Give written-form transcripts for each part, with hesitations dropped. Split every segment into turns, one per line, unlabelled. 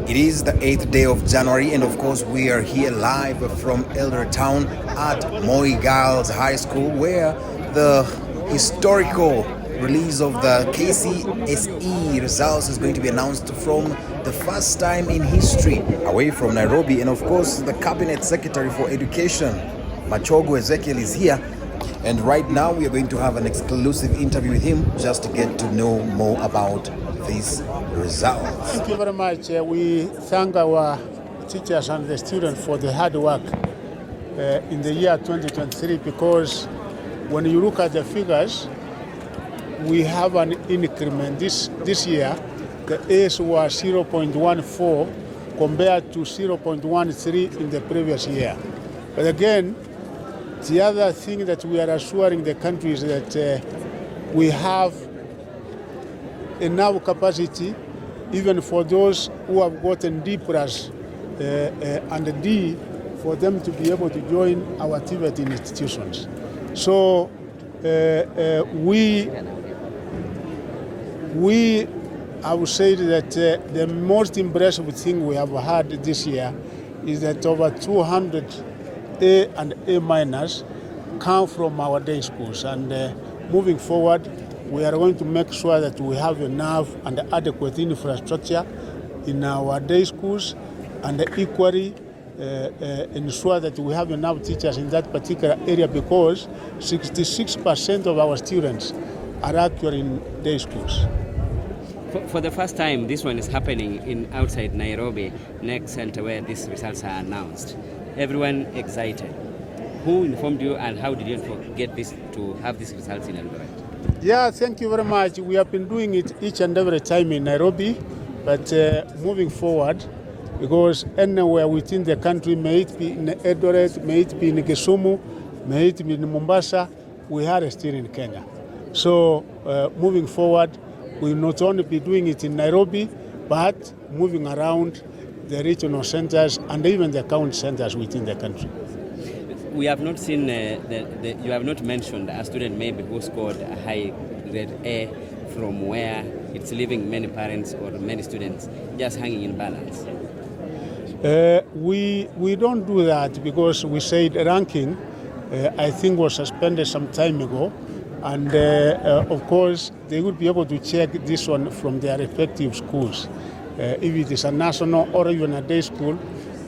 It is the 8th day of January, and of course we are here live from Eldoret town at Moi Girls High School, where the historical release of the Kcse results is going to be announced from the first time in history away from Nairobi. And of course the Cabinet Secretary for Education, Machogu Ezekiel, is here. And right now we are going to have an exclusive interview with him just to get to know more about these results.
Thank you very much. We thank our teachers and the students for the hard work in the year 2023, because when you look at the figures, we have an increment. This year, the A's were 0.14 compared to 0.13 in the previous year. But again, the other thing that we are assuring the country is that we have enough capacity even for those who have gotten D plus and D, for them to be able to join our TVET institutions. So we have said that the most impressive thing we have had this year is that over 200 A and A minus come from our day schools, and moving forward we are going to make sure that we have enough and adequate infrastructure in our day schools, and equally ensure that we have enough teachers in that particular area, because 66% of our students are actually in day schools.
For the first time, this one is happening in outside Nairobi, next center where these results are announced. Everyone excited. Who informed you, and how did you get this to have these results in Eldoret?
Yeah, thank you very much. We have been doing it each and every time in Nairobi, but moving forward, because anywhere within the country, may it be in Eldoret, may it be in Kisumu, may it be in Mombasa, we are still in Kenya. So moving forward, we will not only be doing it in Nairobi, but moving around the regional centers and even the county centers within the country.
We have not seen, you have not mentioned a student maybe who scored a high grade A from where it's leaving many parents or many students just hanging in balance.
We don't do that, because we said ranking, I think, was suspended some time ago. And of course, they would be able to check this one from their respective schools. If it is a national or even a day school,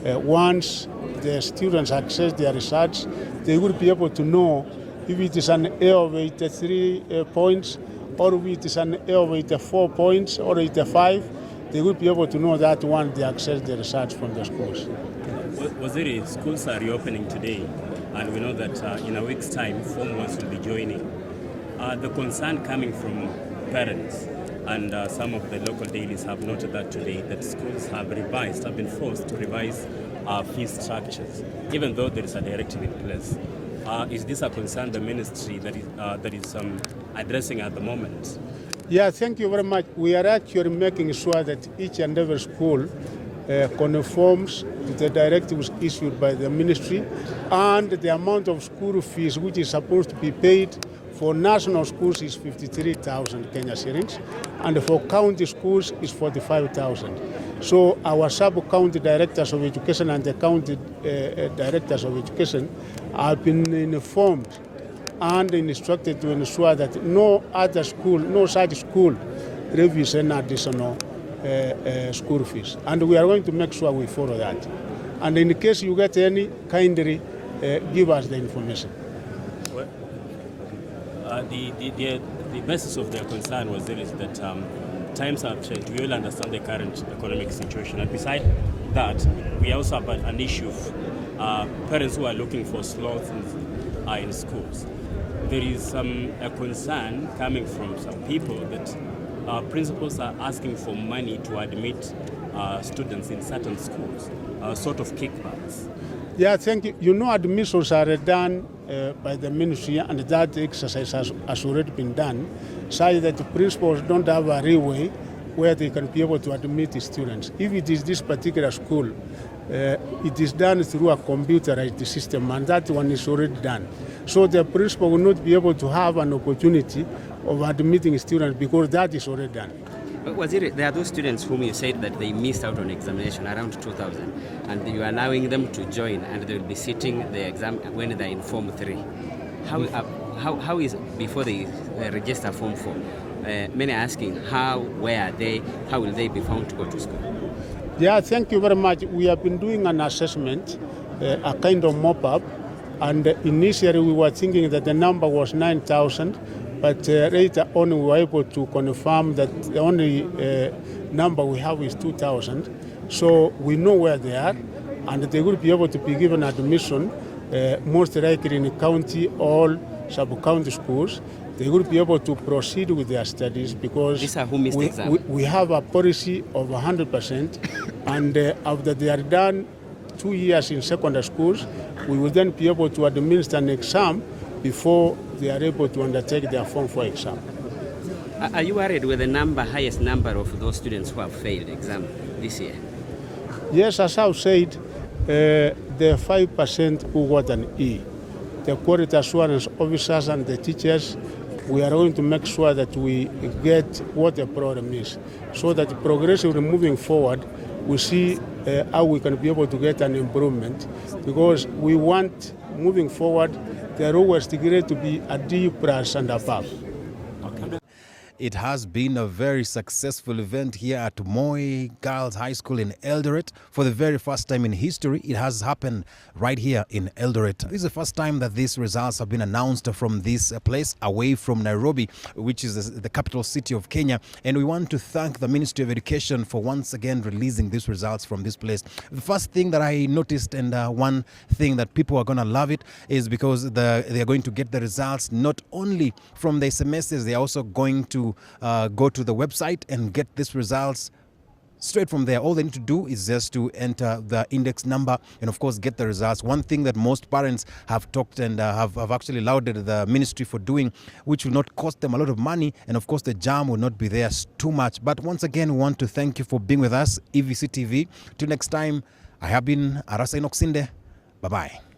once the students access their results, they will be able to know if it is an A of 83 points, or if it is an A of 84 points, or 85. They will be able to know that once they access the results from the schools.
Waziri, schools are reopening today, and we know that in a week's time, Form 1s will be joining. The concern coming from parents and some of the local dailies have noted that today, that schools have been forced to revise fee structures, even though there is a directive in place. Is this a concern the ministry that is addressing at the moment?
Yeah, thank you very much. We are actually making sure that each and every school conforms to the directives issued by the ministry, and the amount of school fees which is supposed to be paid for national schools is 53,000 Kenya shillings, and for county schools is 45,000. So our sub-county directors of education and the county directors of education have been informed and instructed to ensure that no such school levies any additional school fees. And we are going to make sure we follow that. And in case you get any, kindly give us the information.
Well, the basis of their concern was there is that times have changed. We all understand the current economic situation. And beside that, we also have an issue of parents who are looking for slots in schools. There is a concern coming from some people that principals are asking for money to admit students in certain schools, sort of kickbacks.
Yeah, thank you. You know, admissions are done by the ministry, and that exercise has already been done, so that the principals don't have a leeway where they can be able to admit the students. If it is this particular school, it is done through a computerized system, and that one is already done. So the principal will not be able to have an opportunity of admitting students, because that is already done.
There are those students whom you said that they missed out on examination, around 2,000, and you are allowing them to join, and they will be sitting the exam when they're in Form 3. How is before they register Form 4? Many are asking where are they, how will they be found to go to school?
Yeah, thank you very much. We have been doing an assessment, a kind of mop-up, and initially we were thinking that the number was 9,000, but later on we were able to confirm that the only number we have is 2,000. So we know where they are, and they will be able to be given admission, most likely in county or sub-county schools. They will be able to proceed with their studies because
These are who missed the exam.
we have a policy of 100%, and after they are done 2 years in secondary schools, we will then be able to administer an exam before they are able to undertake their Form 4 exam.
Are you worried with the highest number of those students who have failed exam this year?
Yes, as I've said, the 5% who got an E, the quality assurance officers and the teachers, we are going to make sure that we get what the problem is, so that progressively moving forward, we see how we can be able to get an improvement, because we want, moving forward, the lowest degree to be a D+ and above.
It has been a very successful event here at Moi Girls High School in Eldoret. For the very first time in history, it has happened right here in Eldoret. This is the first time that these results have been announced from this place away from Nairobi, which is the capital city of Kenya. And we want to thank the Ministry of Education for once again releasing these results from this place. The first thing that I noticed, and one thing that people are going to love it, is because they are going to get the results not only from the semesters, they are also going to go to the website and get these results straight from there. All they need to do is just to enter the index number and of course get the results. One thing that most parents have talked and have actually lauded the ministry for doing, which will not cost them a lot of money, and of course the jam will not be there too much. But once again, we want to thank you for being with us, EVC TV. Till next time, I have been Arasa Inoksinde. Bye-bye.